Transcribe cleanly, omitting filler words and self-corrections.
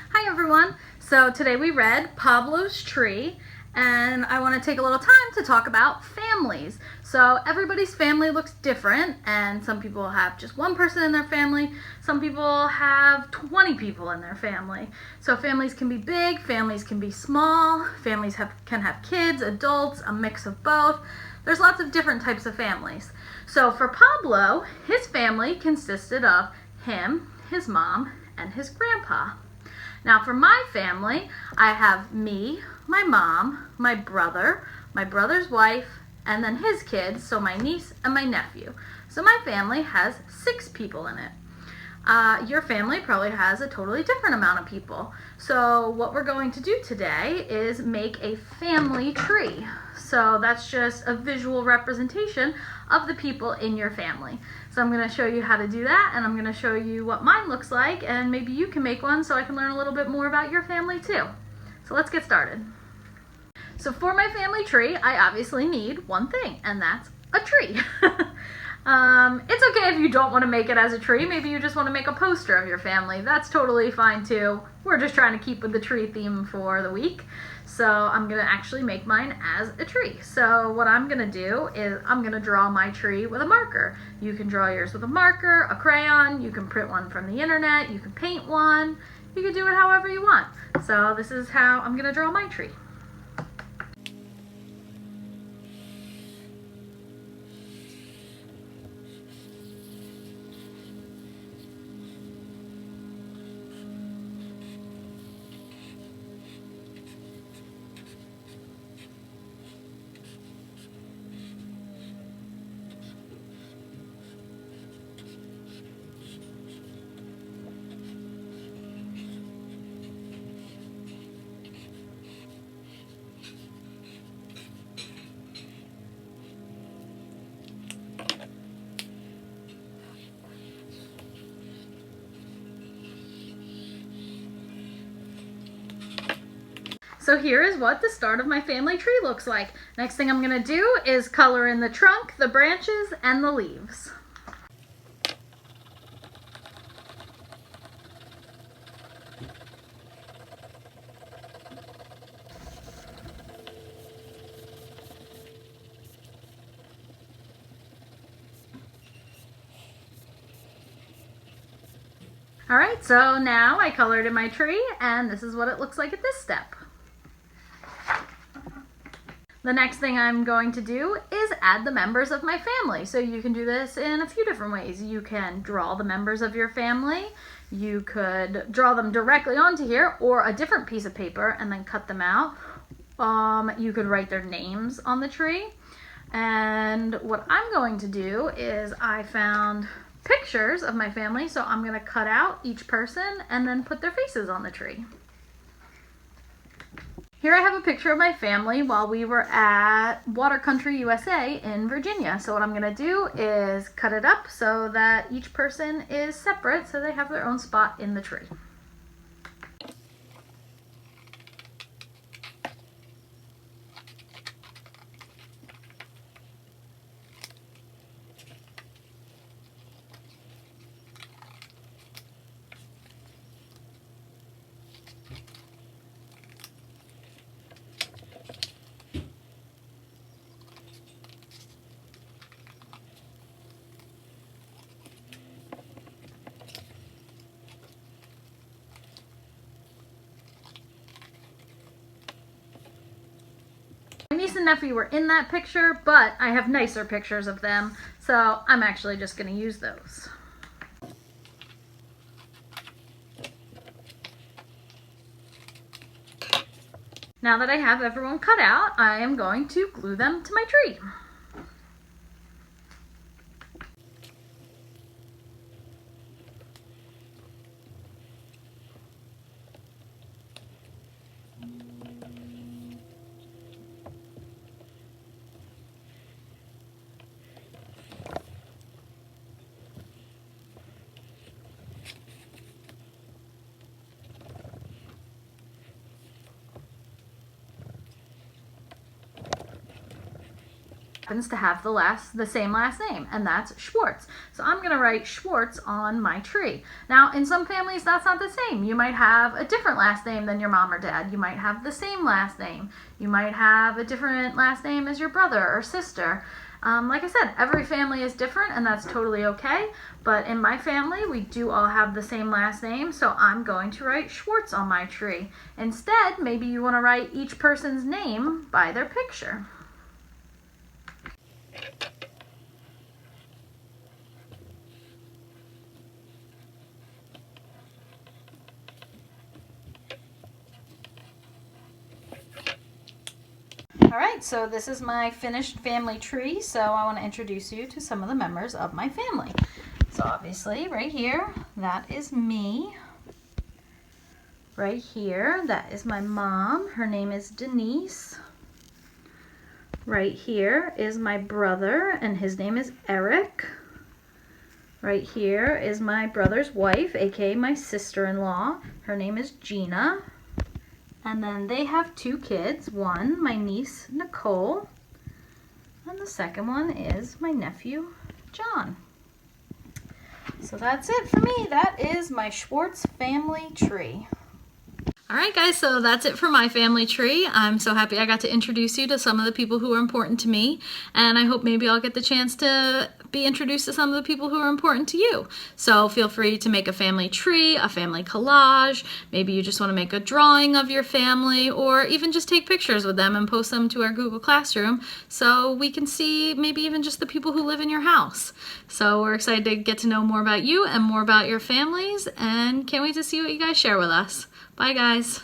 Hi everyone! So today we read Pablo's Tree, and I want to take a little time to talk about families. So everybody's family looks different, and some people have just one person in their family, some people have 20 people in their family. So families can be big, families can be small, families can have kids, adults, a mix of both. There's lots of different types of families. So for Pablo, his family consisted of him, his mom, and his grandpa. Now for my family, I have me, my mom, my brother's wife, and then his kids, so my niece and my nephew. So my family has 6 people in it. Your family probably has a totally different amount of people. So what we're going to do today is make a family tree. So that's just a visual representation of the people in your family. So I'm going to show you how to do that, and I'm going to show you what mine looks like, and maybe you can make one so I can learn a little bit more about your family too. So let's get started. So for my family tree, I obviously need one thing, and that's a tree. It's okay if you don't want to make it as a tree. Maybe you just want to make a poster of your family. That's totally fine too. We're just trying to keep with the tree theme for the week. So I'm going to actually make mine as a tree. So what I'm going to do is I'm going to draw my tree with a marker. You can draw yours with a marker, a crayon, you can print one from the internet, you can paint one, you can do it however you want. So this is how I'm going to draw my tree. So here is what the start of my family tree looks like. Next thing I'm going to do is color in the trunk, the branches, and the leaves. Alright, so now I colored in my tree, and this is what it looks like at this step. The next thing I'm going to do is add the members of my family. So you can do this in a few different ways. You can draw the members of your family. You could draw them directly onto here or a different piece of paper and then cut them out. You could write their names on the tree. And what I'm going to do is I found pictures of my family, so I'm going to cut out each person and then put their faces on the tree. Here I have a picture of my family while we were at Water Country, USA in Virginia. So what I'm going to do is cut it up so that each person is separate so they have their own spot in the tree. My niece and nephew were in that picture, but I have nicer pictures of them, so I'm actually just going to use those. Now that I have everyone cut out, I am going to glue them to my tree. happens to have the same last name, and that's Schwartz. So I'm going to write Schwartz on my tree. Now, in some families, that's not the same. You might have a different last name than your mom or dad. You might have the same last name. You might have a different last name as your brother or sister. Like I said, every family is different, and that's totally okay. But in my family, we do all have the same last name, so I'm going to write Schwartz on my tree. Instead, maybe you want to write each person's name by their picture. Alright, so this is my finished family tree, so I want to introduce you to some of the members of my family. So obviously, right here, that is me. Right here, that is my mom. Her name is Denise. Right here is my brother, and his name is Eric. Right here is my brother's wife, aka my sister-in-law. Her name is Gina. And then they have 2 kids. One, my niece, Nicole. And the second one is my nephew, John. So that's it for me. That is my Schwartz family tree. Alright guys, so that's it for my family tree. I'm so happy I got to introduce you to some of the people who are important to me, and I hope maybe I'll get the chance to be introduced to some of the people who are important to you. So feel free to make a family tree, a family collage, maybe you just want to make a drawing of your family, or even just take pictures with them and post them to our Google Classroom so we can see maybe even just the people who live in your house. So we're excited to get to know more about you and more about your families, and can't wait to see what you guys share with us. Bye guys.